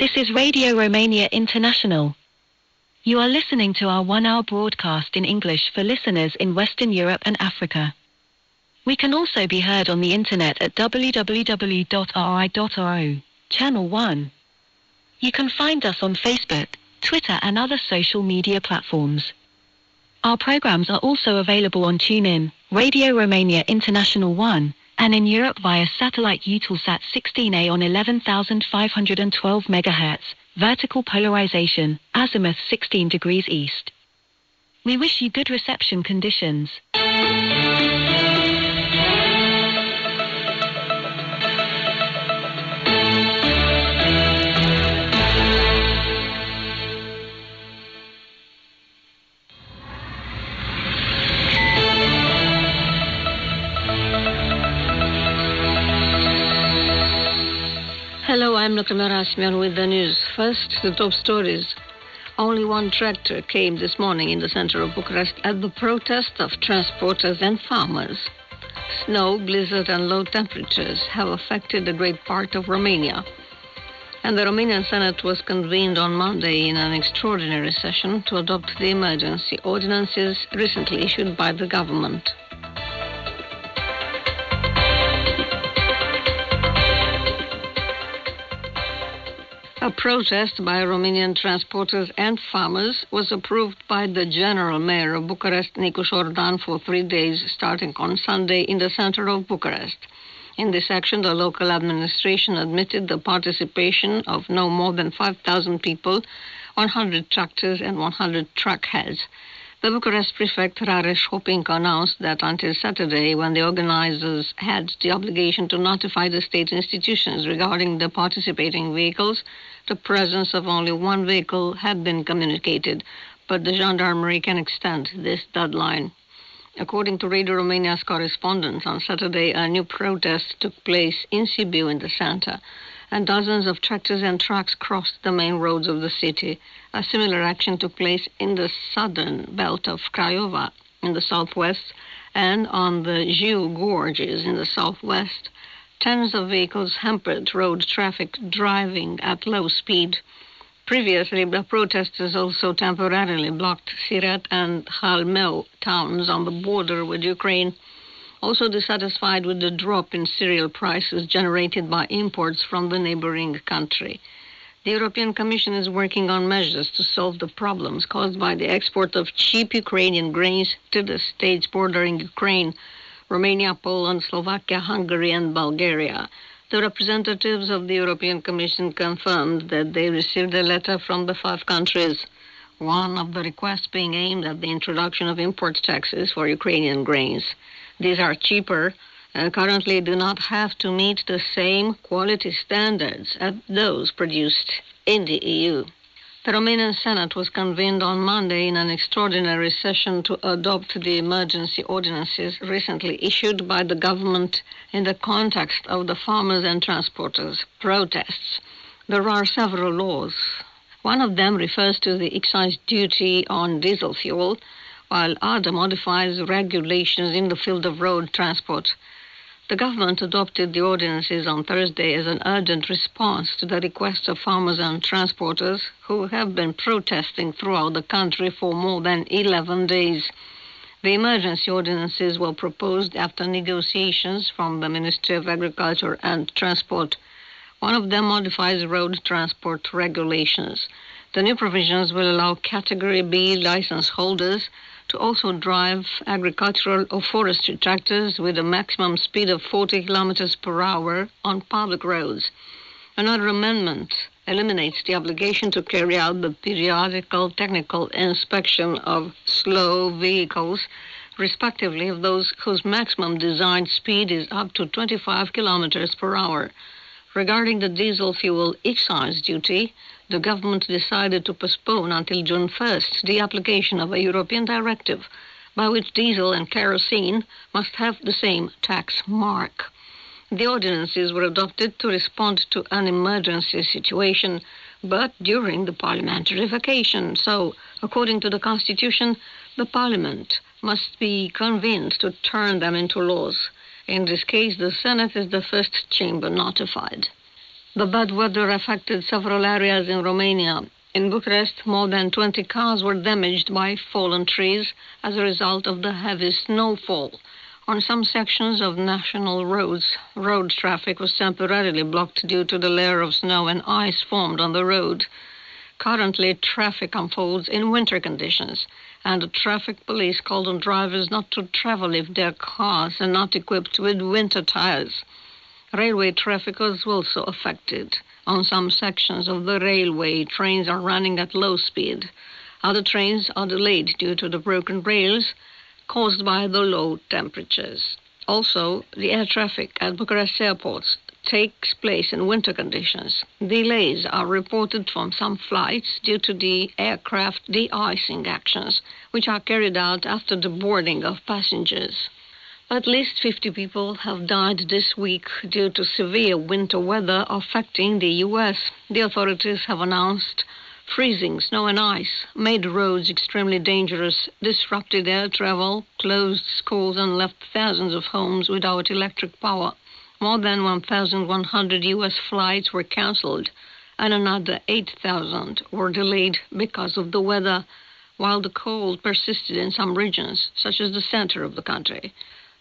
This is Radio Romania International. You are listening to our one-hour broadcast in English for listeners in Western Europe and Africa. We can also be heard on the internet at www.ri.ro, Channel 1. You can find us on Facebook, Twitter and other social media platforms. Our programs are also available on TuneIn, Radio Romania International 1, and in Europe via satellite Eutelsat 16A on 11,512 MHz, vertical polarization, azimuth 16 degrees east. We wish you good reception conditions. Hello, I'm Dr. Merasmian with the news. First, the top stories. Only one tractor came this morning in the center of Bucharest at the protest of transporters and farmers. Snow, blizzard and low temperatures have affected a great part of Romania. And the Romanian Senate was convened on Monday in an extraordinary session to adopt the emergency ordinances recently issued by the government. A protest by Romanian transporters and farmers was approved by the General Mayor of Bucharest, Nicu Șordan, for 3 days, starting on Sunday in the center of Bucharest. In this action, the local administration admitted the participation of no more than 5,000 people, 100 tractors and 100 truck heads. The Bucharest prefect Rareș Hopinca announced that until Saturday, when the organizers had the obligation to notify the state institutions regarding the participating vehicles, the presence of only one vehicle had been communicated, but the gendarmerie can extend this deadline. According to Radio Romania's correspondents, on Saturday, a new protest took place in Sibiu in the center, and dozens of tractors and trucks crossed the main roads of the city. A similar action took place in the southern belt of Craiova in the southwest and on the Jiu gorges in the southwest. Tens of vehicles hampered road traffic driving at low speed. Previously, the protesters also temporarily blocked Siret and Halmeu towns on the border with Ukraine, also dissatisfied with the drop in cereal prices generated by imports from the neighboring country. The European Commission is working on measures to solve the problems caused by the export of cheap Ukrainian grains to the states bordering Ukraine, Romania, Poland, Slovakia, Hungary, and Bulgaria. The representatives of the European Commission confirmed that they received a letter from the 5 countries, one of the requests being aimed at the introduction of import taxes for Ukrainian grains. These are cheaper and currently do not have to meet the same quality standards as those produced in the EU. The Romanian Senate was convened on Monday in an extraordinary session to adopt the emergency ordinances recently issued by the government in the context of the farmers and transporters' protests. There are several laws. One of them refers to the excise duty on diesel fuel, while other modifies regulations in the field of road transport. The government adopted the ordinances on Thursday as an urgent response to the requests of farmers and transporters who have been protesting throughout the country for more than 11 days. The emergency ordinances were proposed after negotiations from the Ministry of Agriculture and Transport. One of them modifies road transport regulations. The new provisions will allow Category B license holders to also drive agricultural or forestry tractors with a maximum speed of 40 kilometers per hour on public roads. Another amendment eliminates the obligation to carry out the periodical technical inspection of slow vehicles, respectively of those whose maximum designed speed is up to 25 kilometers per hour. Regarding the diesel fuel excise duty, the government decided to postpone until June 1st the application of a European directive by which diesel and kerosene must have the same tax mark. The ordinances were adopted to respond to an emergency situation, but during the parliamentary vacation. So, according to the Constitution, the Parliament must be convened to turn them into laws. In this case, the Senate is the first chamber notified. The bad weather affected several areas in Romania. In Bucharest, more than 20 cars were damaged by fallen trees as a result of the heavy snowfall. On some sections of national roads, road traffic was temporarily blocked due to the layer of snow and ice formed on the road. Currently, traffic unfolds in winter conditions, and the traffic police called on drivers not to travel if their cars are not equipped with winter tires. Railway traffic was also affected. On some sections of the railway, trains are running at low speed. Other trains are delayed due to the broken rails caused by the low temperatures. Also, the air traffic at Bucharest airports takes place in winter conditions. Delays are reported from some flights due to the aircraft de-icing actions, which are carried out after the boarding of passengers. At least 50 people have died this week due to severe winter weather affecting the U.S. The authorities have announced freezing snow and ice made roads extremely dangerous, disrupted air travel, closed schools, and left thousands of homes without electric power. More than 1,100 U.S. flights were cancelled, and another 8,000 were delayed because of the weather, while the cold persisted in some regions, such as the center of the country.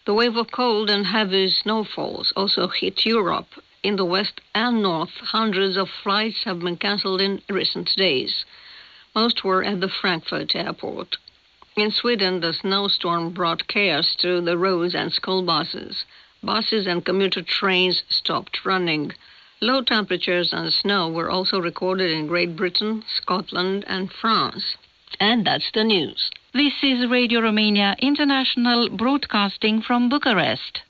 The wave of cold and heavy snowfalls also hit Europe. In the west and north, hundreds of flights have been cancelled in recent days. Most were at the Frankfurt airport. In Sweden, the snowstorm brought chaos to the roads and school buses. Buses and commuter trains stopped running. Low temperatures and snow were also recorded in Great Britain, Scotland, and France. And that's the news. This is Radio Romania International, broadcasting from Bucharest.